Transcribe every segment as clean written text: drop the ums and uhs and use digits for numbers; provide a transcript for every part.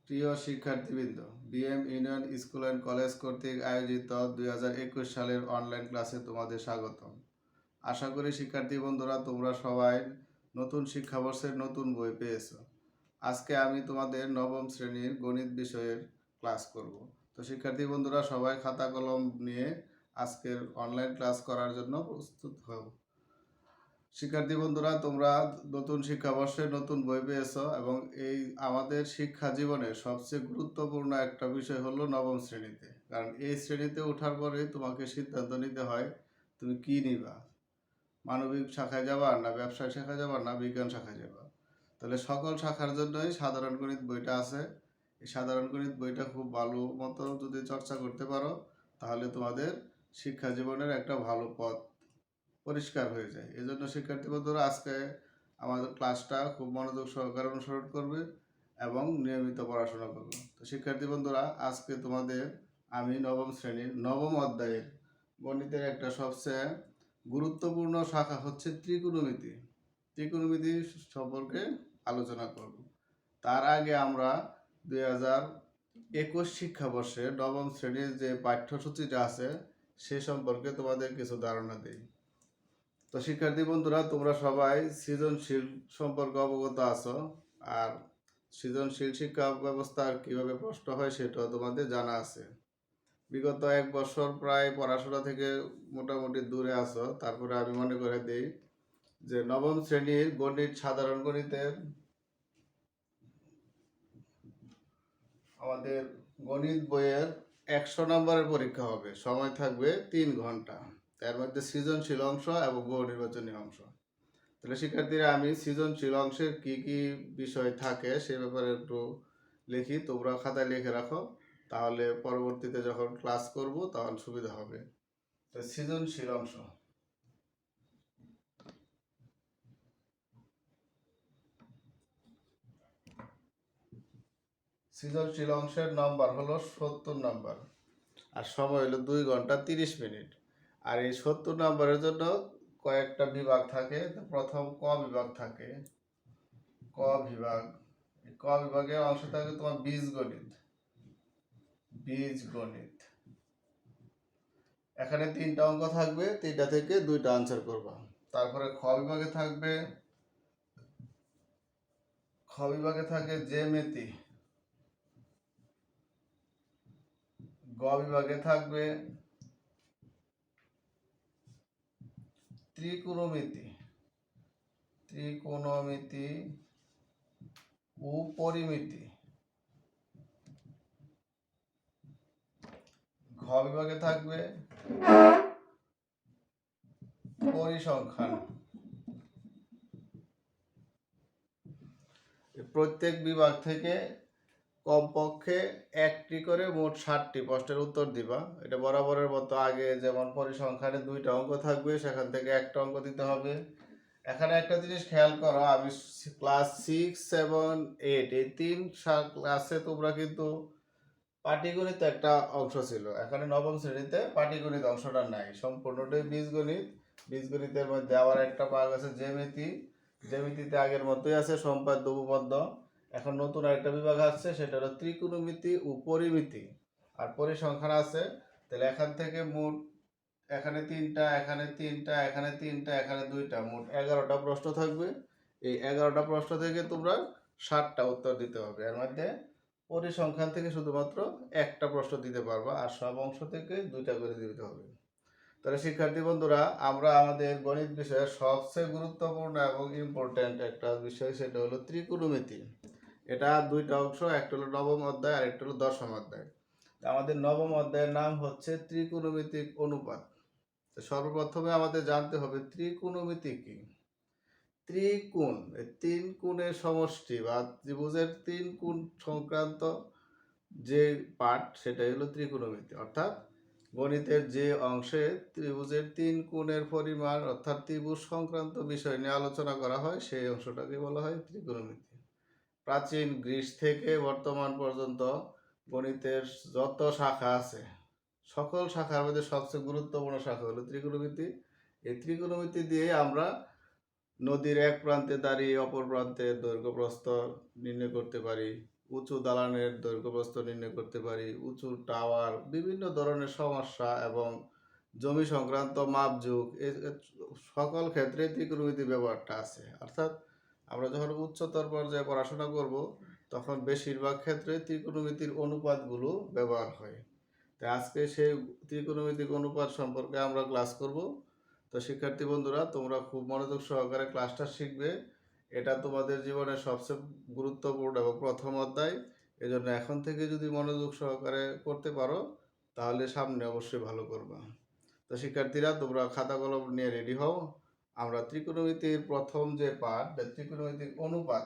প্রিয় শিক্ষার্থীবৃন্দ, BM union school and college কর্তৃক আয়োজিত 2021 সালের অনলাইন ক্লাসে তোমাদের স্বাগতম। আশা করি শিক্ষার্থী বন্ধুরা তোমরা সবাই নতুন শিক্ষাবর্ষের নতুন বই পেয়েছো। আজকে আমি তোমাদের নবম শ্রেণীর গণিত বিষয়ের ক্লাস করব। তো শিক্ষার্থী বন্ধুরা সবাই খাতা কলম নিয়ে আজকের অনলাইন ক্লাস করার জন্য প্রস্তুত হও। শিক্ষার্থী বন্ধুরা তোমরা নতুন শিক্ষাবর্ষে নতুন বই পেয়েছো এবং এই আমাদের শিক্ষা জীবনের সবচেয়ে গুরুত্বপূর্ণ একটা বিষয় হলো নবম শ্রেণীতে, কারণ এই শ্রেণীতে ওঠার পরে তোমাকে সিদ্ধান্ত নিতে হয় তুমি কি নিবা, মানবিক শাখায় যাবা না ব্যবসায় শাখায় যাবা না বিজ্ঞান শাখায় যাবা। তাহলে সকল শাখার জন্যই সাধারণ গণিত বইটা আছে। এই সাধারণ গণিত বইটা খুব ভালো মতো যদি চর্চা করতে পারো তাহলে তোমাদের শিক্ষা জীবনের একটা ভালো পথ পরিষ্কার হয়ে যায়। এই জন্য শিক্ষার্থী বন্ধুরা আজকে আমাদের ক্লাসটা খুব মনোযোগ সহকারে অনুসরণ করবে এবং নিয়মিত পড়াশোনা করবে। তো শিক্ষার্থী বন্ধুরা আজকে তোমাদের আমি নবম শ্রেণীর নবম অধ্যায়ের গণিতের একটা সবচেয়ে গুরুত্বপূর্ণ শাখা হচ্ছে ত্রিকোণমিতি। ত্রিকোণমিতি সম্পর্কে আলোচনা করব। তার আগে আমরা 2021 শিক্ষাবর্ষে নবম শ্রেণীর যে পাঠ্যসূচিটা আছে সে সম্পর্কে তোমাদের কিছু ধারণা দিই। তো শিক্ষার্থী বন্ধুরা তোমরা সবাই সৃজনশীল সম্পর্কে অবগত আছো, আর সৃজনশীল শিক্ষা ব্যবস্থার কিভাবে প্রশ্ন হয় সেটাও তোমাদের জানা আছে। বিগত 1 বছর প্রায় পড়াশোনা থেকে মোটামুটি দূরে আছো, তারপরে আমি মনে করে দিই যে নবম শ্রেণীর গণিত সাধারণ গণিতের আমাদের গণিত বইয়ের 100 নম্বরের পরীক্ষা হবে, সময় থাকবে 3 ঘন্টা। তার মধ্যে সৃজনশীল অংশ এবং বহু নির্বাচনী অংশ। তাহলে শিক্ষার্থীরা আমি সৃজনশীল অংশের কি কি বিষয় থাকে সে ব্যাপারে একটু লিখি, তোমরা খাতায় লিখে রাখো, তাহলে পরবর্তীতে যখন ক্লাস করব তখন সুবিধা হবে। তো সৃজনশীল অংশ, সৃজনশীল অংশের নাম্বার হলো 70 নাম্বার আর সময় হলো 2 ঘন্টা 30 মিনিট। আর এই 70 নাম্বারের জন্য কয়েকটা বিভাগ থাকে। প্রথম ক বিভাগ থাকে, ক বিভাগ। ক বিভাগের অংশ থাকে তোমার বীজগণিত। বীজগণিত এখানে 3টা অঙ্ক থাকবে, 3টা থেকে 2টা আনসার করবা। তারপরে খ বিভাগে থাকবে, খ বিভাগে থাকে জ্যামিতি। গ বিভাগে থাকবে ত্রিকোণমিতি। ত্রিকোণমিতি ও পরিমিতি। ঘ বিভাগে থাকবে পরিসংখ্যান। প্রত্যেক বিভাগ থেকে কমপক্ষে একটি করে মোট 60টি প্রশ্নের উত্তর দিবা। এটা বরাবরের মতো আগে যেমন পরিসংখ্যানে 2টা অঙ্ক থাকবে, সেখান থেকে একটা অঙ্ক দিতে হবে। এখানে একটা জিনিস খেয়াল করো, আমি ক্লাস 6, 7, 8 এই 3 ক্লাসে তোমরা কিন্তু পাটিগণিত একটা অংশ ছিল, এখানে নবম শ্রেণীতে পাটিগণিত অংশটা নাই, সম্পূর্ণটাই বীজগণিত। বীজগণিতের মধ্যে আবার একটা ভাগ আছে জ্যামিতি। জ্যামিতিতে আগের মতোই আছে সম্পাদ্য উপপাদ্য। এখন নতুন আরেকটা বিভাগ আসছে, সেটা হলো ত্রিকোণমিতি ও পরিমিতি আর পরিসংখ্যান আছে। তাহলে এখান থেকে মোট এখানে 3টা, এখানে 3টা, এখানে 3টা, এখানে 2টা, মোট 11টা প্রশ্ন থাকবে। এই 11টা প্রশ্ন থেকে তোমরা 60টা উত্তর দিতে হবে। এর মধ্যে পরিসংখ্যান থেকে শুধুমাত্র একটা প্রশ্ন দিতে পারবা, আর সব অংশ থেকে 2টা করে দিতে হবে। তাহলে শিক্ষার্থী বন্ধুরা আমরা আমাদের গণিত বিষয়ের সবচেয়ে গুরুত্বপূর্ণ এবং ইম্পর্টেন্ট একটা বিষয়, সেটা হলো ত্রিকোণমিতি। এটা 2টা অংশ, একটা হলো নবম অধ্যায় আর একটা হলো দশম অধ্যায়। আমাদের নবম অধ্যায়ের নাম হচ্ছে ত্রিকোণমিতিক অনুপাত। তো সর্বপ্রথমে আমাদের জানতে হবে ত্রিকোণমিতি কি। ত্রিকোণ, 3 কোণের সমষ্টি বা ত্রিভুজের 3 কোণ সংক্রান্ত যে পাঠ সেটাই হলো ত্রিকোণমিতি। অর্থাৎ গণিতের যে অংশে ত্রিভুজের 3 কোণের পরিমাণ অর্থাৎ ত্রিভুজ সংক্রান্ত বিষয় নিয়ে আলোচনা করা হয় সেই অংশটাকে বলা হয় ত্রিকোণমিতি। প্রাচীন গ্রিস থেকে বর্তমান পর্যন্ত গণিতের যত শাখা আছে সকল শাখার মধ্যে সবচেয়ে গুরুত্বপূর্ণ শাখা হলো ত্রিকোণমিতি। এই ত্রিকোণমিতি দিয়ে আমরা নদীর এক প্রান্তে দাঁড়িয়ে অপর প্রান্তের দৈর্ঘ্য প্রস্থ নির্ণয় করতে পারি, উঁচু দালানের দৈর্ঘ্য প্রস্থ নির্ণয় করতে পারি, উঁচু টাওয়ার, বিভিন্ন ধরনের সমস্যা এবং জমি সংক্রান্ত মাপঝোঁক সকল ক্ষেত্রে ত্রিকোণমিতি ব্যবহারটা আছে। অর্থাৎ আমরা যখন উচ্চতর পর্যায়ে পড়াশোনা করব তখন বেশিরভাগ ক্ষেত্রে ত্রিকোণমিতির অনুপাতগুলো ব্যবহার হয়। তাই আজকে সেই ত্রিকোণমিতিক অনুপাত সম্পর্কে আমরা ক্লাস করব। তো শিক্ষার্থী বন্ধুরা, তোমরা খুব মনোযোগ সহকারে ক্লাসটা শিখবে। এটা তোমাদের জীবনের সবচেয়ে গুরুত্বপূর্ণ এবং প্রথম অধ্যায়। এজন্য এখন থেকে যদি মনোযোগ সহকারে করতে পারো তাহলে সামনে অবশ্যই ভালো করবা। তো শিক্ষার্থীরা, তোমরা খাতা কলম নিয়ে রেডি হও। আমরা ত্রিকোণমিতির প্রথম যে পার্ট, ত্রিকোণমিতিক অনুপাত,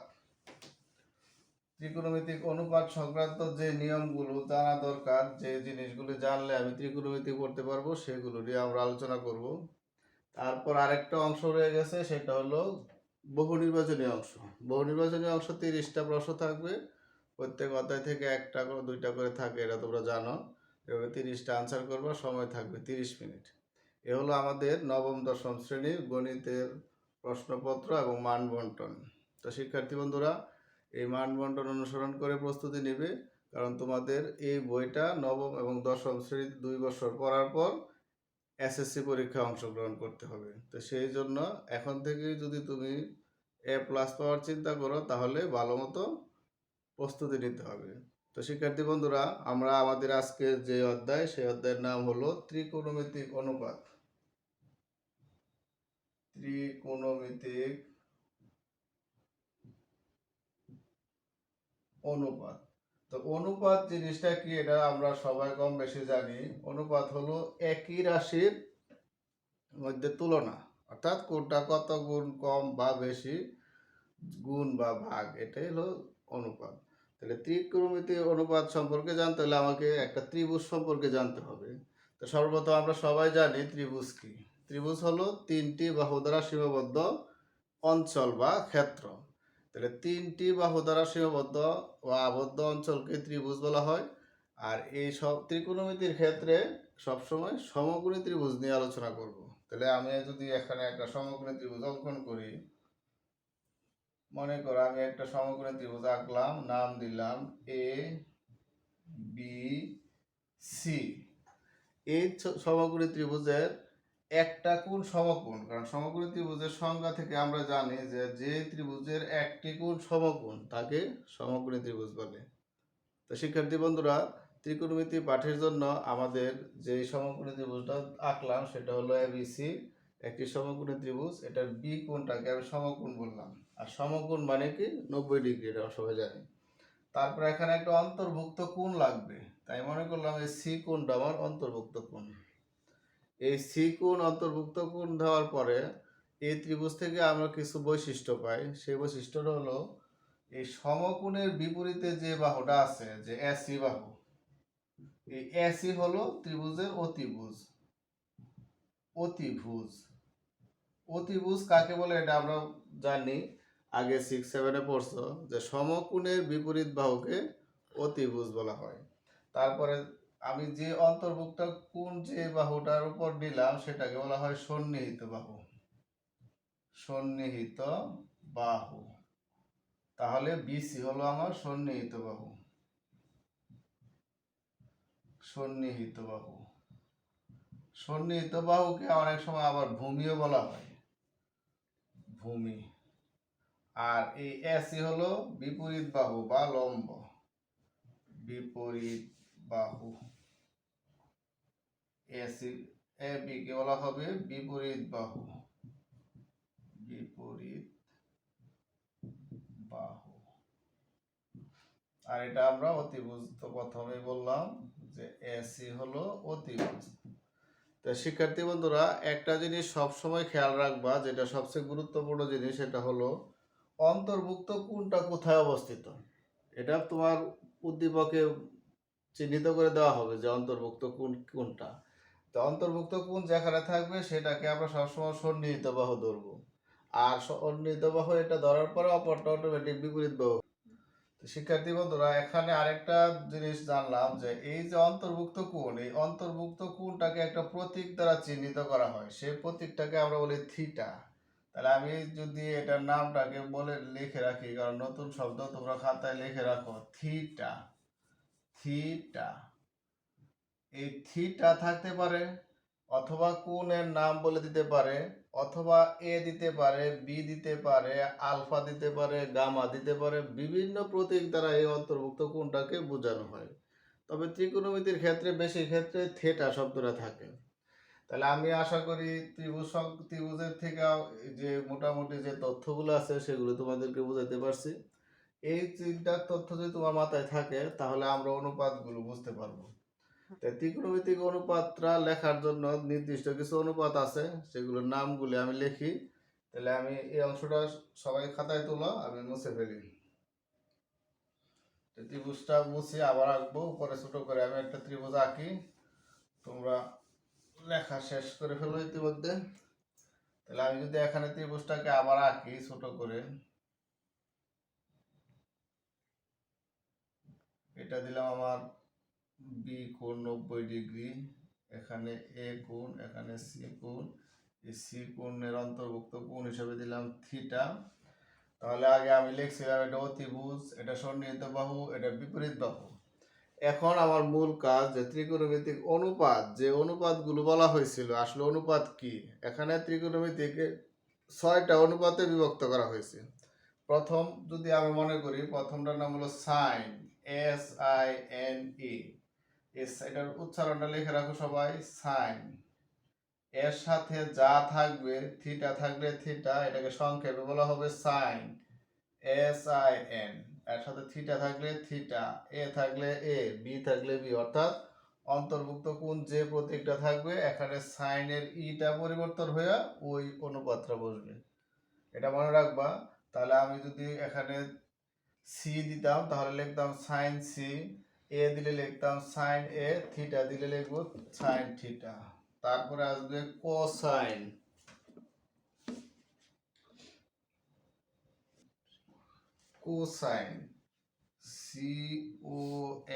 ত্রিকোণমিতিক অনুপাত সংক্রান্ত যে নিয়মগুলো জানা দরকার, যে জিনিসগুলো জানলে আমি ত্রিকোণমিতি করতে পারবো, সেগুলো নিয়ে আমরা আলোচনা করব। তারপর আরেকটা অংশ রয়ে গেছে, সেটা হলো বহু নির্বাচনী অংশ। বহু নির্বাচনী অংশ 30টা প্রশ্ন থাকবে, প্রত্যেক অধ্যায় থেকে একটা করে 2টা করে থাকে, এটা তোমরা জানো। এভাবে 30টা আনসার করবা, সময় থাকবে 30 মিনিট। এ হলো আমাদের নবম দশম শ্রেণীর গণিতের প্রশ্নপত্র এবং মান বন্টন। তো শিক্ষার্থী বন্ধুরা, এই মান বন্টন অনুসরণ করে প্রস্তুতি নেবে, কারণ তোমাদের এই বইটা নবম এবং দশম শ্রেণী 2 বছর পড়ার পর এসএসসি পরীক্ষায় অংশগ্রহণ করতে হবে। তো সেই জন্য এখন থেকে যদি তুমি A+ পাওয়ার চিন্তা করো তাহলে ভালো মতো প্রস্তুতি নিতে হবে। তো শিক্ষার্থী বন্ধুরা, আমরা আমাদের আজকের যে অধ্যায়, সেই অধ্যায়ের নাম হলো ত্রিকোণমিতিক অনুপাত। ত্রিকোণমিতিক অনুপাত। তো অনুপাত জিনিসটা কি, এটা আমরা সবাই কম বেশি জানি। অনুপাত হলো একই রাশির মধ্যে তুলনা, অর্থাৎ কোনটা কত গুণ কম বা বেশি, গুণ বা ভাগ, এটাই হলো অনুপাত। তাহলে ত্রিকোণমিতিক অনুপাত সম্পর্কে জানতে হলে আমাকে একটা ত্রিভুজ সম্পর্কে জানতে হবে। তো সর্বপ্রথম আমরা সবাই জানি ত্রিভুজ কি। ত্রিভুজ হলো 3টি বাহু দ্বারা সীমাবদ্ধ অঞ্চল বা ক্ষেত্র। তাহলে 3টি বাহু দ্বারা সীমাবদ্ধ বা আবদ্ধ অঞ্চলকে ত্রিভুজ বলা হয়। আর এই সব ত্রিকোণমিতির ক্ষেত্রে সবসময় সমকোণী ত্রিভুজ নিয়ে আলোচনা করব। তাহলে আমি যদি এখানে একটা সমকোণী ত্রিভুজ অঙ্কন করি, মনে করো আমি একটা সমকোণী ত্রিভুজ আঁকলাম, নাম দিলাম এ বি সি। এই সমকোণী ত্রিভুজের একটা কোণ সমকোণ, কারণ সমকোণী ত্রিভুজের সংজ্ঞা থেকে আমরা জানি যে যে ত্রিভুজের একটি কোণ সমকোণ তাকে সমকোণী ত্রিভুজ বলে। তো শিক্ষার্থী বন্ধুরা, ত্রিকোণমিতি পাঠের জন্য আমাদের যে সমকোণী ত্রিভুজটা আঁকলাম সেটা হলো এবিসি, একটি সমকোণী ত্রিভুজ। এটার বি কোণটাকে আমি সমকোণ বললাম। আর সমকোণ মানে কি 90 ডিগ্রি, এটা সবাই জানি। তারপর এখানে একটা অন্তর্ভুক্ত কোণ লাগবে, তাই মনে করলাম এই সি কোণটা আমার অন্তর্ভুক্ত কোণ। এই সি কোণ অন্তর্ভুক্ত কোণ দেওয়ার পরে এই ত্রিভুজ থেকে আমরা কিছু বৈশিষ্ট্য পাই। সেই বৈশিষ্ট্যটা হলো এই সমকোণের বিপরীতে যে বাহুটা আছে, যে এসি বাহু, এই এসি হলো ত্রিভুজের অতিভুজ। অতিভুজ, অতিভুজ কাকে বলে এটা আমরা জানি, আগে 6-7 পড়ছো যে সমকোণের বিপরীত বাহুকে অতিভুজ বলা হয়। তারপরে আমি যে অন্তর্ভুক্ত কোণ যে বাহুটার উপর নিলাম সেটাকে বলা হয় সন্নিহিত বাহু। সন্নিহিত বাহু। তাহলে বিসি হলো আমার সন্নিহিত বাহু। সন্নিহিত বাহু। সন্নিহিত বাহুকে অনেক সময় আবার ভূমিও বলা হয়, ভূমি। আর এই এসি হলো বিপরীত বাহু বা লম্ব। বিপরীত বাহু। এসি এ বি কে বলা হবে বিপরীত বাহু। বিপরীত বাহু। আর এটা আমরা অতিভুজ, তো প্রথমেই বললাম যে এসি হলো অতিভুজ। তো শিক্ষার্থী বন্ধুরা, একটা জিনিস সবসময় খেয়াল রাখবা, যেটা সবচেয়ে গুরুত্বপূর্ণ জিনিস, সেটা হলো অন্তর্ভুক্ত কোণটা কোথায় অবস্থিত। এটা তোমার উদ্দীপকে চিহ্নিত করে দেওয়া হবে যে অন্তর্ভুক্ত কোণ কোনটা। তো অন্তর্ভুক্ত কোণ যেখানে থাকবে সেটাকে আমরা সবসময় সন্নিহিত বাহু ধরবো। আর সন্নিহিত বাহু এটা ধরার পরে অপরটা অটোমেটিক বিপরীত বাহু। তো শিক্ষার্থী বন্ধুরা, এখানে আরেকটা জিনিস জানলাম যে এই যে অন্তর্ভুক্ত কোণ, এই অন্তর্ভুক্ত কোণটাকে একটা প্রতীক দ্বারা চিহ্নিত করা হয়। সেই প্রতীকটাকে আমরা বলি থিটা। তাহলে আমি যদি এটার নামটাকে বলে লিখে রাখি, কারণ নতুন শব্দ তোমরা খাতায় লিখে রাখো, থিটা। থিটা, এই থিটা থাকতে পারে, অথবা কোণের নাম বলে দিতে পারে, অথবা এ দিতে পারে, বি দিতে পারে, আলফা দিতে পারে, গামা দিতে পারে। বিভিন্ন প্রতীক দ্বারা এই অন্তর্ভুক্ত কোণটাকে বোঝানো হয়। তবে ত্রিকোণমিতির ক্ষেত্রে বেশি ক্ষেত্রে থিটা শব্দটা থাকে। তাহলে আমি আশা করি ত্রিভুজের থেকে যে মোটামুটি যে তথ্যগুলো আছে সেগুলো তোমাদেরকে বোঝাতে পারছি। এই তিনটা তথ্য যদি তোমার মাথায় থাকে তাহলে আমরা অনুপাতগুলো বুঝতে পারবো। ত্রিকোণমিতিক অনুপাতটা লেখার জন্য নির্দিষ্ট কিছু অনুপাত আছে, সেগুলোর নামগুলি আমি লিখি। তাহলে আমি এই অংশটা সবাই খাতায় তোলো, আমি মুছে ফেলি। ত্রিভুজটা মুছে আবার আঁকবো, উপরে ছোট করে আমি একটা ত্রিভুজ আঁকি। তোমরা লেখা শেষ করে ফেলো ইতিমধ্যে। তাহলে আমি যদি এখানে ত্রিভুজটাকে আবার আঁকি ছোট করে, এটা দিলাম আমার বি কোণ 90°, এখানে এ কোণ, এখানে সি কোণ, এই সি কোণের অন্তর্ভুক্ত কোণ হিসেবে দিলাম থিটা। তাহলে আগে আমি লিখছিলাম এটা অতিভুজ, এটা সন্নিহিত বাহু, এটা বিপরীত বাহু। এখন আমার মূল কাজ যে ত্রিকোণমিতিক অনুপাত, যে অনুপাতগুলো বলা হয়েছিল, আসলে অনুপাত কি? এখানে ত্রিকোণমিতিকে 6টা অনুপাতে বিভক্ত করা হয়েছে। প্রথম যদি আমি মনে করি, প্রথমটার নাম হলো সাইন, SINE। এটার উচ্চারণটা লিখে রাখো সবাই, সাইন। এর সাথে যা থাকবে, থিটা থাকলে থিটা, এটাকে সংক্ষেপে বলা হবে সাইন, SIN। এর সাথে থিটা থাকলে থিটা, এ থাকলে এ, বি থাকলে বি। অর্থাৎ অন্তর্ভুক্ত কোণ যে প্রতীকটা থাকবে, এখানে সাইনের ইটা পরিবর্তন হয়ে ওই অনুপাতটা বসবে। এটা মনে রাখবা। তাহলে আমি যদি এখানে সি দিতাম তাহলে লিখতাম সাইন সি, এ দিলে লিখতাম সাইন এ, থিটা দিলে লিখবো সাইন থিটা। তারপরে আসবে কোসাইন, কোসাইন,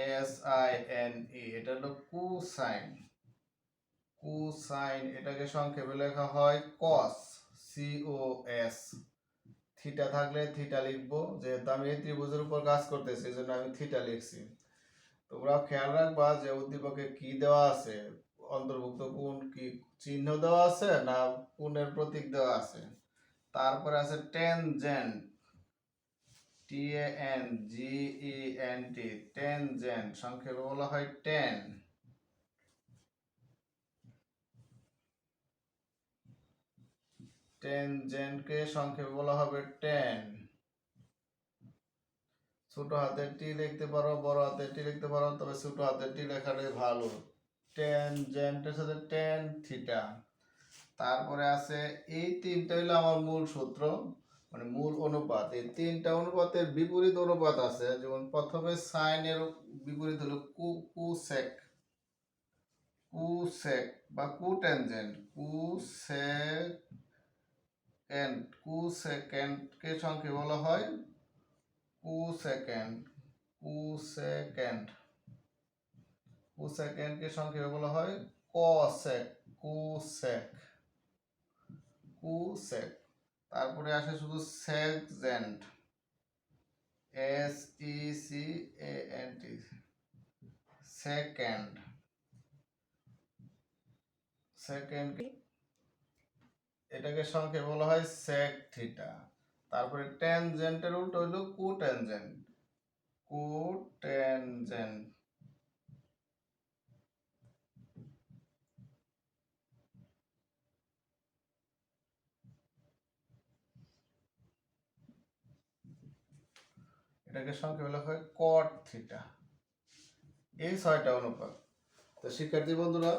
COSINE, এটা হলো কোসাইন। কোসাইন এটাকে সংক্ষেপে লেখা হয় কস, COS। থিটা থাকলে থিটা লিখবো, যেহেতু আমি এই ত্রিভুজের উপর কাজ করতেছি এই জন্য আমি থিটা লিখছি। তোমরা খেয়াল রাখবা যে উদ্দীপকে কি দেওয়া আছে, অন্তর্ভুক্ত কোণ কি চিহ্ন দেওয়া আছে না কোণের প্রতীক দেওয়া আছে। তারপরে আছে টেনজেন্ট, TANGENT, টেনজেন্ট সংক্ষেপে বলা হয় টেন। টেনজেন্টকে সংক্ষেপে বলা হবে টেন। ছোট হাতের টি লিখতে পারো, বড় হাতের টি লিখতে পারো, তবে ছোট হাতের টি লেখাটাই ভালো। টেনজেন্টের সাথে টেন থিটা। তারপরে আছে এই তিনটা হলো আমার মূল সূত্র, মানে মূল অনুপাত। এই তিনটা অনুপাতের বিপরীত অনুপাত আছে, যেমন প্রথমে সাইনের বিপরীত হলো কুসেক, কুসেক বা কুটেনজেন্ট, কুসেকেন্ডকে সংক্ষেপে বলা হয় কুসেকেন্ড, কুসেকেন্ড, কুসেকেন্ডকে সংক্ষেপে বলা হয় কসেক, কুসেক, কুসেক। তারপরে আসে শুধু সেকজেন্ট, SECANT, সেকেন্ড, সেকেন্ড এটাকে সংক্ষেপে বলা হয় সেক থিটা। তারপরে টেনজেন্টের উল্টো হলো কুটেনজেন্ট, কুটেনজেন্ট। এটাকে সংক্ষেপে বলা হয় কট থিটা। এই 6টা অনুপাত। তো শিক্ষার্থী বন্ধুরা,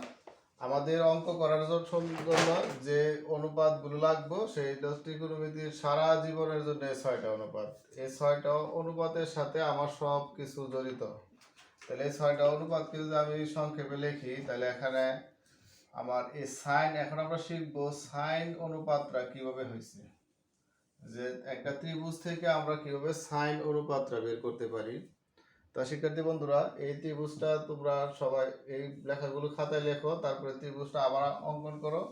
আমাদের অঙ্ক করার জন্য যে অনুপাতগুলো লাগবে সেইটা ত্রিকোণমিতির সারা জীবনের জন্য এই 6টা অনুপাত। এই 6টা অনুপাতের সাথে আমার সব কিছু জড়িত। তাহলে এই 6টা অনুপাতকে যদি আমি সংক্ষেপে লিখি, তাহলে এখানে আমার এই সাইন, এখন আমরা শিখবো সাইন অনুপাতটা কিভাবে হয়েছে, যে একটা ত্রিভুজ থেকে আমরা কিভাবে সাইন অনুপাতটা বের করতে পারি। তা শিক্ষার্থী বন্ধুরা, এই ত্রিভুজটা তোমরা সবাই এই লেখাগুলো খাতায় লেখো, তারপরে ত্রিভুজটা আবার অঙ্কন করো,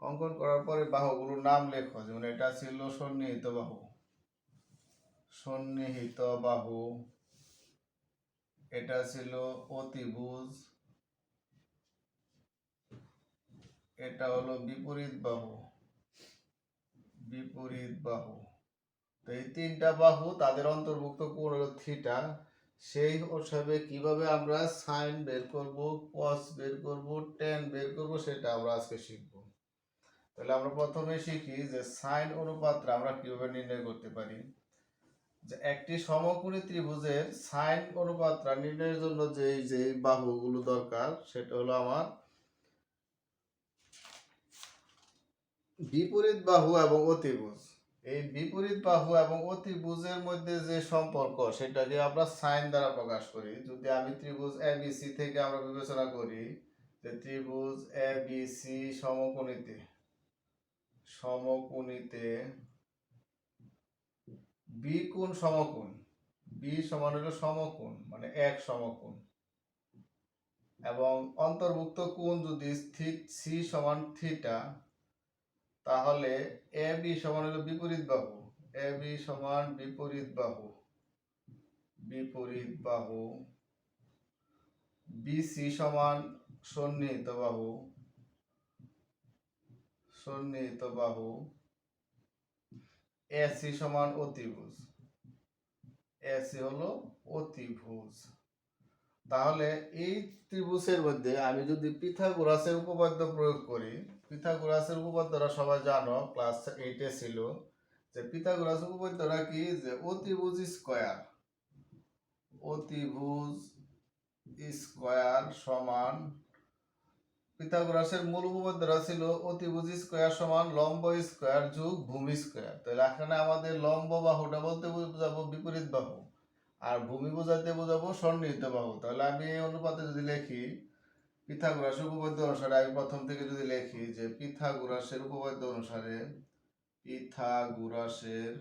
অঙ্কন করার পরে বাহুগুলোর নাম লেখো, যেমন এটা ছিল সন্নিহিত বাহু, সন্নিহিত বাহু, এটা ছিল অতিভুজ, এটা হলো বিপরীত বাহু, বিপরীত বাহু। তো এই তিনটা বাহু তাদের অন্তর্ভুক্ত কোণ হলো থিটা। সেই হিসাবে কিভাবে আমরা সাইন বের করব, কস বের করব, ট্যান বের করব সেটা আমরা আজকে শিখব। তাহলে আমরা প্রথমে শিখি যে সাইন অনুপাতটা আমরা কিভাবে নির্ণয় করতে পারি। যে একটি সমকোণী ত্রিভুজের সাইন অনুপাতটা নির্ণয়ের জন্য যে বাহুগুলো দরকার সেটা হলো আমার বিপরীত বাহু এবং অতিভুজ। এই বিপরীত বাহু এবং অতিভুজের মধ্যে যে সম্পর্ক সেটাকে আমরা সাইন দ্বারা প্রকাশ করি। যদি আমি ত্রিভুজ এবিসি থেকে আমরা বিবেচনা করি যে ত্রিভুজ এবিসি সমকোণীতে, সমকোণীতে বি কোণ সমকোণ, বি সমান হলো সমকোণ মানে এক সমকোণ, এবং অন্তর্ভুক্ত কোণ যদি সি সমান থিটা, তাহলে এ বি সমান হলো বিপরীত বাহু, এ বি সমান বিপরীত বাহু, বিপরীত বাহু, বিসি সমান সন্নিহিত বাহু, সন্নিহিত বাহু, এসি সমান অতিভুজ, এসি হলো অতিভুজ। তাহলে এই ত্রিভুজের মধ্যে আমি যদি পিথাগোরাসের উপপাদ্য প্রয়োগ করি, পিথাগোরাসের উপপাদ্যটা সবাই জানো, ক্লাস 8 ছিল, যে পিথাগোরাস উপপাদ্যটা কি, যে অতিভুজ স্কয়ার, অতিভুজ স্কয়ার সমান, পিথাগোরাসের মূল উপপাদ্যটা ছিল অতিভুজ স্কয়ার সমান লম্ব স্কয়ার যোগ ভূমি স্কয়ার। তাহলে এখানে আমাদের লম্ব বাহুটা বলতে বোঝাবো বিপরীত বাহু, আর ভূমি বোঝাতে বোঝাবো সন্নিহিত বাহু। তাহলে আমি এই অনুপাতে যদি লিখি পিথাগোরাসের উপপাদ্য অনুসারে, আমি প্রথম থেকে যদি লিখি যে পিথাগোরাসের উপপাদ্য অনুসারে, পিথাগোরাসের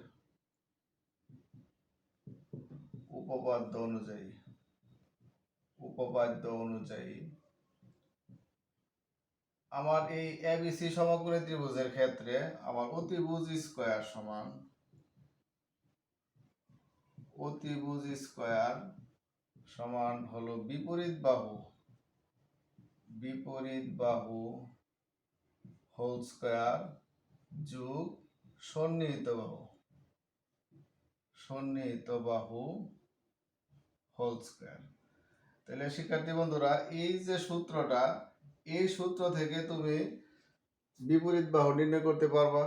উপপাদ্য অনুযায়ী, উপপাদ্য অনুযায়ী আমার এই এবিসি সমকোণী ত্রিভুজের ক্ষেত্রে আমার অতিভুজ স্কয়ার সমান, অতিভুজ স্কয়ার সমান হলো বিপরীত বাহু, বিপরীত বাহু হোল স্কয়ার যোগ সন্নিহিত বাহু, সন্নিহিত বাহু হোল স্কয়ার। তাহলে শিক্ষার্থী বন্ধুরা, এই যে সূত্রটা, এই সূত্র থেকে তুমি বিপরীত বাহু নির্ণয় করতে পারবা,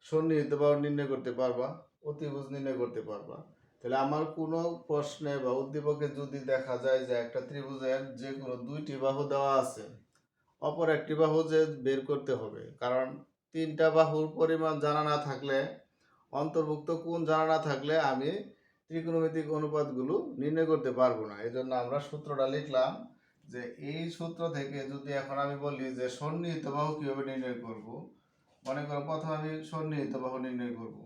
সন্নিহিত বাহু নির্ণয় করতে পারবা, অতিভুজ নির্ণয় করতে পারবা। তাহলে আমার কোনো প্রশ্নে বা উদ্দীপকে যদি দেখা যায় যে একটা ত্রিভুজের যে কোনো দুইটি বাহু দেওয়া আছে, অপর একটি বাহু যে বের করতে হবে, কারণ তিনটা বাহুর পরিমাণ জানা না থাকলে, অন্তর্ভুক্ত কোণ জানা না থাকলে আমি ত্রিকোণমিতিক অনুপাতগুলো নির্ণয় করতে পারবো না। এই জন্য আমরা সূত্রটা লিখলাম যে এই সূত্র থেকে যদি এখন আমি বলি যে সন্নিহিত বাহু কিভাবে নির্ণয় করব, মনে করো প্রথমে আমি সন্নিহিত বাহু নির্ণয় করব,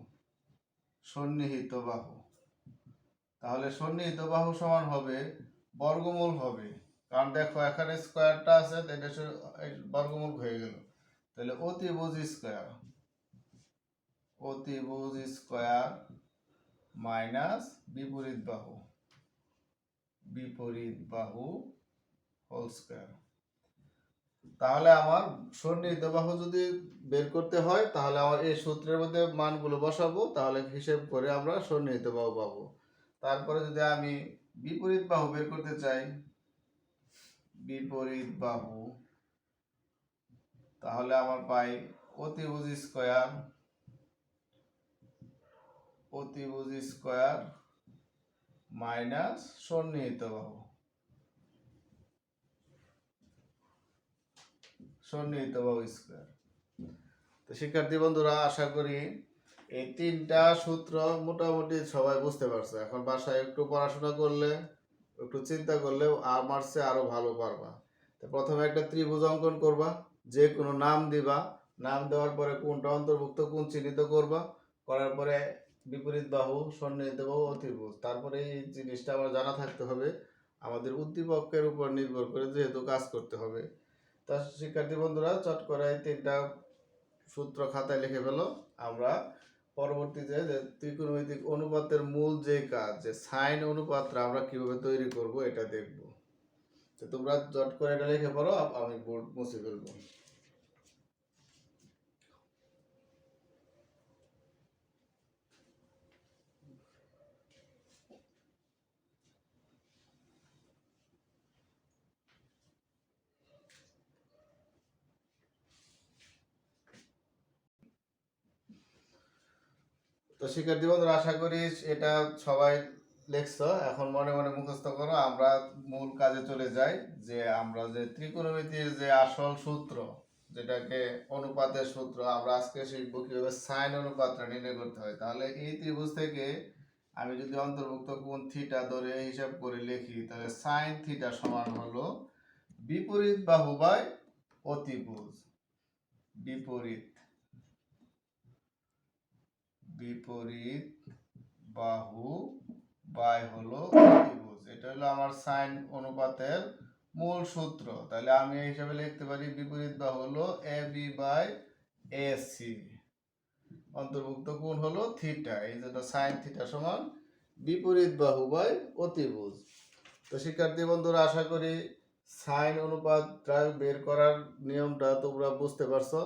সন্নিহিত বাহু। তাহলে সন্নিহিত বাহু সমান হবে বর্গমূল হবে, কারণ দেখো এখানে স্কয়ারটা আছে, এটা বর্গমূল হয়ে গেল। তাহলে অতিভুজ স্কয়ার, অতিভুজ স্কয়ার মাইনাস বিপরীত বাহু, বিপরীত বাহু হোল স্কয়ার। তাহলে আমার সন্নিহিত বাহু যদি বের করতে হয় তাহলে আমার এই সূত্রের মধ্যে মানগুলো বসাবো, তাহলে হিসেব করে আমরা সন্নিহিত বাহু পাবো। তারপরে যদি আমি বিপরীত বাহু বের করতে চাই, বিপরীত বাহু, তাহলে আমার পাই অতিভুজ স্কয়ার, অতিভুজ স্কয়ার মাইনাস সন্নিহিত বাহু, সন্নিহিত বাহু স্কয়ার। তো শিক্ষার্থী বন্ধুরা, আশা করি এই তিনটা সূত্র মোটামুটি সবাই বুঝতে পারছে। এখন বাসায় একটু পড়াশোনা করলে, একটু চিন্তা করলে আমার চেয়ে আরো ভালো পারবা। তো প্রথমে একটা ত্রিভুজ অঙ্কন করবা, যে কোনো নাম দিবা, নাম দেওয়ার পরে কোনটা অন্তর্ভুক্ত কোণ চিহ্নিত করবা, করার পরে বিপরীত বাহু, সন্নিহিত বাহু, অতিভুজ। তারপরে এই জিনিসটা আমার জানা থাকতে হবে, আমাদের উদ্দীপকের উপর নির্ভর করে যেহেতু কাজ করতে হবে। তা শিক্ষার্থী বন্ধুরা, চট করে এই তিনটা সূত্র খাতায় লিখে ফেলো। আমরা পরবর্তীতে যে ত্রিকোণমিতিক অনুপাতের মূল যে কাজ, যে সাইন অনুপাতটা আমরা কিভাবে তৈরি করব এটা দেখব। তো তোমরা জট করে এটা লিখে পড়ো, আমি বোর্ড মুছে ফেলবো। তো শিক্ষার্থী বন্ধুরা, আশা করি এটা সবাই লিখছো। এখন মনে মনে মুখস্থ করো। আমরা মূল কাজে চলে যাই, যে আমরা যে ত্রিকোণমিতির যে আসল সূত্র, যেটাকে অনুপাতের সূত্র, আমরা আজকে শিখবো কিভাবে সাইন অনুপাতটা নির্ণয় করতে হয়। তাহলে এই ত্রিভুজ থেকে আমি যদি অন্তর্ভুক্ত কোণ থিটা ধরে হিসাব করে লিখি, তাহলে সাইন থিটা সমান হলো বিপরীত বাহু বাই অতিভুজ। বিপরীত বিপরীত বাহু বাই হলো অতিভুজ। এটা হলো আমার সাইন অনুপাতের মূল সূত্র। তাহলে আমি এই হিসাবে লিখতে পারি বিপরীত বাহু হলো A B by A C, অন্তর্ভুক্ত কোণ হলো থিটা। এই জন্য সাইন থিটা সমান বিপরীত বাহু বাই অতিভুজ। তো শিক্ষার্থী বন্ধুরা, আশা করি সাইন অনুপাতটা বের করার নিয়মটা তোমরা বুঝতে পারছো।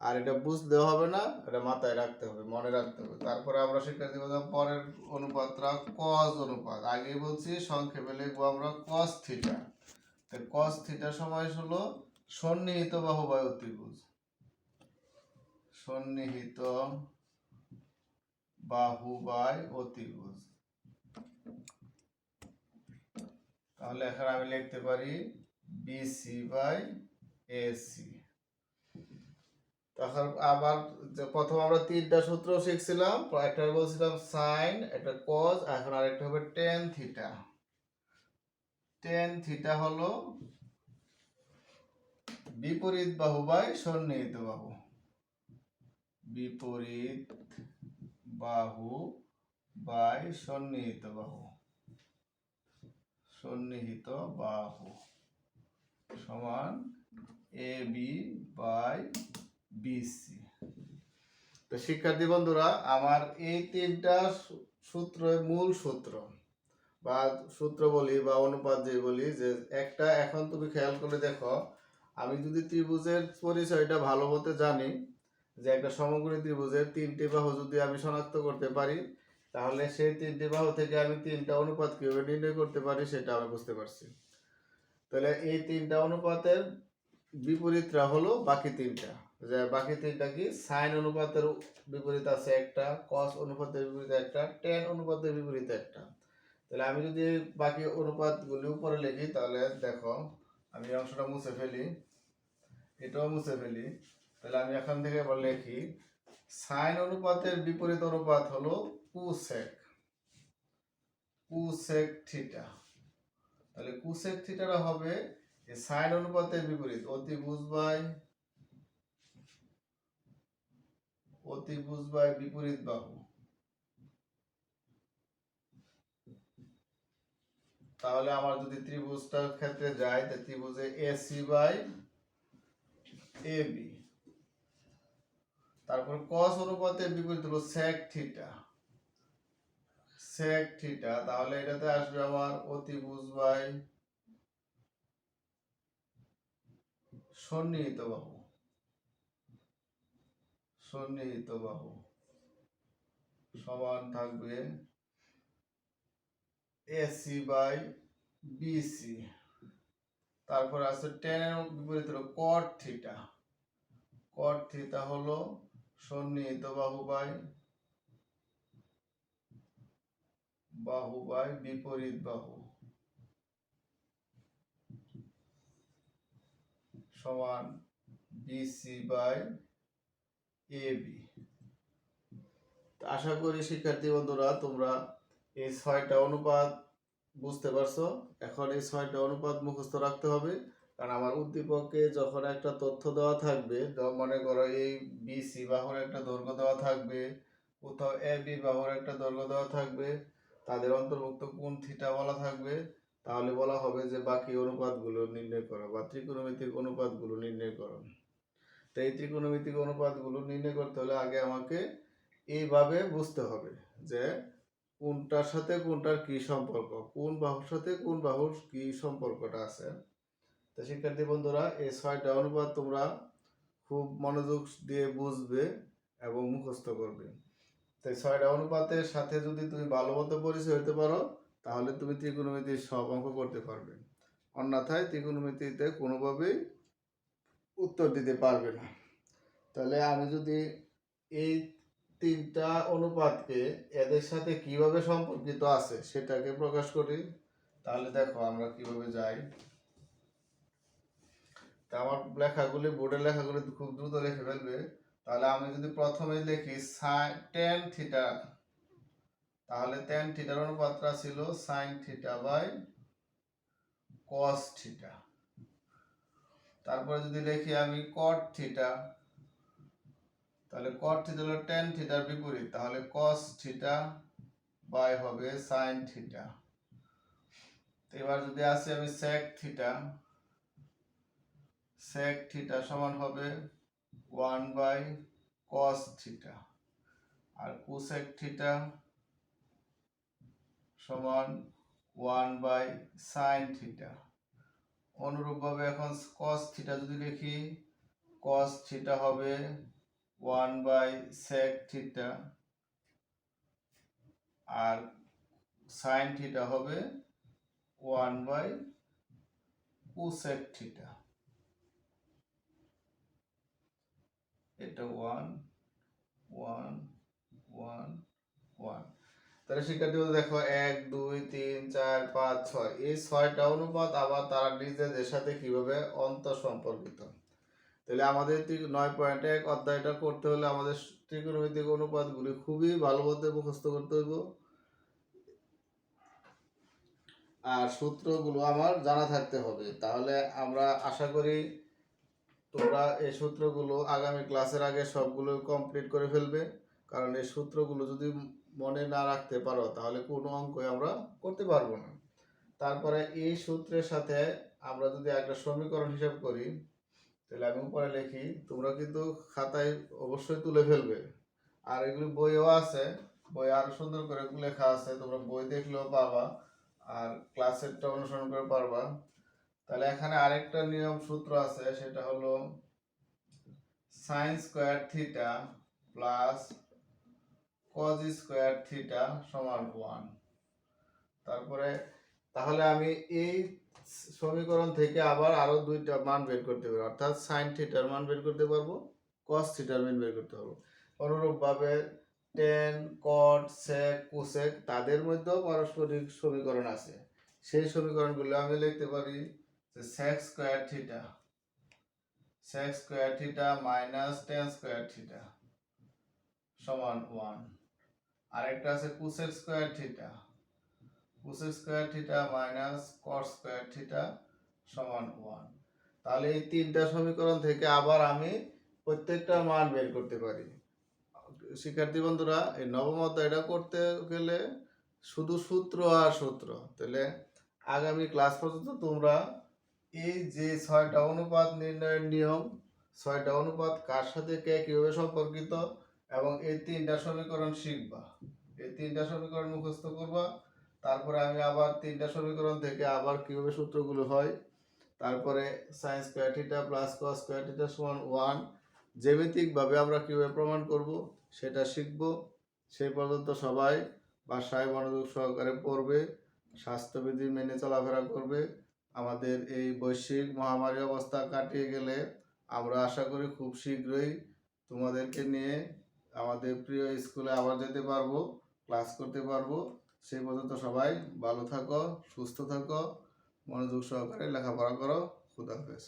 আর এটা বুঝলেও হবে না, এটা মাথায় রাখতে হবে, মনে রাখতে হবে। তারপরে আমরা শিক্ষার্থী বন্ধুরা পরের অনুপাতটা কজ অনুপাত। আগেই বলছি সংক্ষেপে লিখবো আমরা কস থিটা। তো কস থিটা সমান হলো সন্নিহিত বাহু বাই অতিভুজ। সন্নিহিত বাহু বাই অতিভুজ। তাহলে এখন আমি লিখতে পারি বিসি বাই এসি। তখন আবার যে প্রথম আমরা তিনটা সূত্র শিখছিলাম, একটা বলছিলাম সাইন, একটা কজ, এখন আরেকটা হবে টেন থিটা। টেন থিটা হলো বিপরীত বাহু বাই সন্নিহিত বাহু। বিপরীত বাহু বাই সন্নিহিত বাহু। সন্নিহিত বাহু সমান এ বি বাই বিসি। তো শিক্ষার্থী বন্ধুরা, আমার এই তিনটা সূত্র মূল সূত্র বা সূত্র বলি বা অনুপাত যে বলি, যে একটা এখন তুমি খেয়াল করে দেখো, আমি যদি ত্রিভুজের পরিচয়টা ভালো মতো জানি, যে একটা সমকোণী ত্রিভুজের তিনটি বাহু যদি আমি শনাক্ত করতে পারি, তাহলে সেই তিনটি বাহু থেকে আমি তিনটা অনুপাত কিভাবে নির্ণয় করতে পারি সেটা আমি বুঝতে পারছি। তাহলে এই তিনটা অনুপাতের বিপরীতটা হলো বাকি তিনটা। যে বাকি তিনটা কি, সাইন অনুপাতের বিপরীত আছে একটা, কস অনুপাতের বিপরীত একটা, টেন অনুপাতের বিপরীত একটা। তাহলে আমি যদি বাকি অনুপাতগুলি উপরে লিখি, তাহলে দেখো আমি অংশটা মুছে ফেলি, এটাও মুছে ফেলি। তাহলে আমি এখান থেকে এবার লিখি সাইন অনুপাতের বিপরীত অনুপাত হলো কুসেক। Cosec theta. তাহলে কুসেক থিটাটা হবে সাইন অনুপাতের বিপরীত অতিভুজ বাই বিপরীত বাহু। তাহলে আমার যদি ত্রিভুজটার ক্ষেত্রে যায়, তাহলে ত্রিভুজে এসি বাই এবি। তারপর কস অনুপাতের বিপরীত হলো সেক থিটা। সেক থিটা, তাহলে এটাতে আসবে আমার অতিভুজ বাই সন্নিহিত বাহু। সন্নিহিত বাহু সমান থাকবে এসি বাই বিসি। তারপর আছে টেন এর বিপরীত হলো কট থিটা। কট থিটা হলো সন্নিহিত বাহু বাই বিপরীত বাহু সমান বিসি বাই এবি। আশা করি শিক্ষার্থী বন্ধুরা তোমরা এই 6টা অনুপাত বুঝতে পারছো। এখন এই 6টা অনুপাত মুখস্থ রাখতে হবে, কারণ আমার উদ্দীপকে যখন একটা তথ্য দেওয়া থাকবে, মনে করো এই বিসি বাহুর একটা দৈর্ঘ্য দেওয়া থাকবে, কোথাও এ বি বাহুর একটা দৈর্ঘ্য দেওয়া থাকবে, তাদের অন্তর্ভুক্ত কোণ থিটা বলা থাকবে, তাহলে বলা হবে যে বাকি অনুপাতগুলো নির্ণয় করো বা ত্রিকোণমিতিক অনুপাতগুলো নির্ণয় করো। তো এই ত্রিকোণমিতিক অনুপাতগুলো নির্ণয় করতে হলে আগে আমাকে এইভাবে বুঝতে হবে যে কোনটার সাথে কোনটার কি সম্পর্ক, কোন বাহুর সাথে কোন বাহুর কি সম্পর্কটা আছে। তো শিক্ষার্থী বন্ধুরা, এই 6টা অনুপাত তোমরা খুব মনোযোগ দিয়ে বুঝবে এবং মুখস্থ করবে। তাই 6টা অনুপাতের সাথে যদি তুমি ভালো মতো পরিচয় হতে পারো তাহলে তুমি ত্রিকোণমিতির সব অঙ্ক করতে পারবে, অন্যথায় ত্রিকোণমিতিতে কোনোভাবেই উত্তর দিতে পারবে না। তাহলে আমি যদি এই 3টা অনুপাতকে এদের সাথে কিভাবে সম্পর্কিত আছে সেটাকে প্রকাশ করি, তাহলে দেখো আমরা কিভাবে যাই। তা আমার লেখাগুলি, বোর্ডের লেখাগুলি খুব দ্রুত লিখে ফেলবে। তাহলে আমি যদি প্রথমে লিখি tan থিটা, তাহলে tan থিটার অনুপাতটা ছিল sin theta by cos theta. তারপরে যদি লিখি আমি cot থিটা, তাহলে cot থিটা হলো tan থিটার বিপরীত, তাহলে cos থিটা বাই হবে sin থিটা। এবার যদি আসি আমি sec থিটা, sec থিটা সমান হবে 1 বাই cos থিটা, আর cosec থিটা সমান 1 বাই sin থিটা। অনুরূপভাবে এখন cos থিটা যদি লিখি, cos থিটা হবে 1 বাই sec থিটা, আর sin থিটা হবে 1 বাই cosec থিটা। এটা 1 1 1 1। তাহলে শিক্ষার্থী দেখো 1 2 3 4 5 6, এই 6টা অনুপাত আবার তারা নিজেদের সাথে কিভাবে অন্তঃসম্পর্কিত। তাহলে আমাদের 9.1 অধ্যায়টা করতে হলে আমাদের ত্রিকোণমিতিক অনুপাতগুলি খুবই ভালোভাবে মুখস্থ করতে হইব, আর সূত্রগুলো আমার জানা থাকতে হবে। তাহলে আমরা আশা করি তোমরা এই সূত্রগুলো আগামী ক্লাসের আগে সবগুলো কমপ্লিট করে ফেলবে, কারণ এই সূত্রগুলো যদি মনে না রাখতে পারো তাহলে কোনো অঙ্কই আমরা করতে পারবো না। তারপরে এই সূত্রের সাথে আমরা যদি একটা সমীকরণ হিসাব করি, তাহলে আমি উপরে লিখি, তোমরা কিন্তু খাতায় অবশ্যই তুলে ফেলবে, আর এগুলি বইও আছে, বই আরো সুন্দর করে লেখা আছে, তোমরা বই দেখলেও পাবা আর ক্লাসেরটা অনুসরণ করে পারবা। তাহলে এখানে আরেকটা নিয়ম সূত্র আছে, সেটা হলো sin square theta plus cos square theta সমান 1। তারপরে তাহলে আমি এই সমীকরণ থেকে আবার আরো দুইটা মান বের করতে পারবো, অর্থাৎ sin থিটার মান বের করতে পারবো, cos থিটার মান বের করতে পারবো। অনুরূপভাবে tan cot sec cosec তাদের মধ্যেও পারস্পরিক সমীকরণ আছে, সেই সমীকরণগুলো আমি লিখতে পারি যে sec square theta minus tan square theta সমান 1। আরেকটা আছে cosec square theta minus cot square theta সমান 1। তাহলে এই 3টা সমীকরণ থেকে আবার আমি প্রত্যেকটা মান বের করতে পারি। শিক্ষার্থী বন্ধুরা, এই নবম অধ্যায়টা করতে গেলে শুধু সূত্র আর সূত্র। তাহলে আগামী ক্লাস পর্যন্ত তোমরা এই যে 6টা অনুপাত নির্ণয়ের নিয়ম, 6টা অনুপাত কার সাথে কে কিভাবে সম্পর্কিত, এবং এই 3টা সমীকরণ শিখবা, এই 3টা সমীকরণ মুখস্থ করবা। তারপরে আমি আবার 3টা সমীকরণ থেকে আবার কিভাবে সূত্রগুলো হয়, তারপরে sin square theta plus cos square theta সমান 1 জ্যামিতিকভাবে আমরা কিভাবে প্রমাণ করব সেটা শিখব। সেই পর্যন্ত সবাই বাসায় মনোযোগ সহকারে পড়বে, স্বাস্থ্যবিধি মেনে চলাফেরা করবে। আমাদের এই বৈশ্বিক মহামারী অবস্থা কাটিয়ে গেলে আমরা আশা করি খুব শীঘ্রই তোমাদেরকে নিয়ে আমাদের প্রিয় স্কুলে আবার যেতে পারবো, ক্লাস করতে পারবো। সেই পর্যন্ত সবাই ভালো থাকো, সুস্থ থাকো, মনোযোগ সহকারে লেখাপড়া করো। খুদা হাফেজ।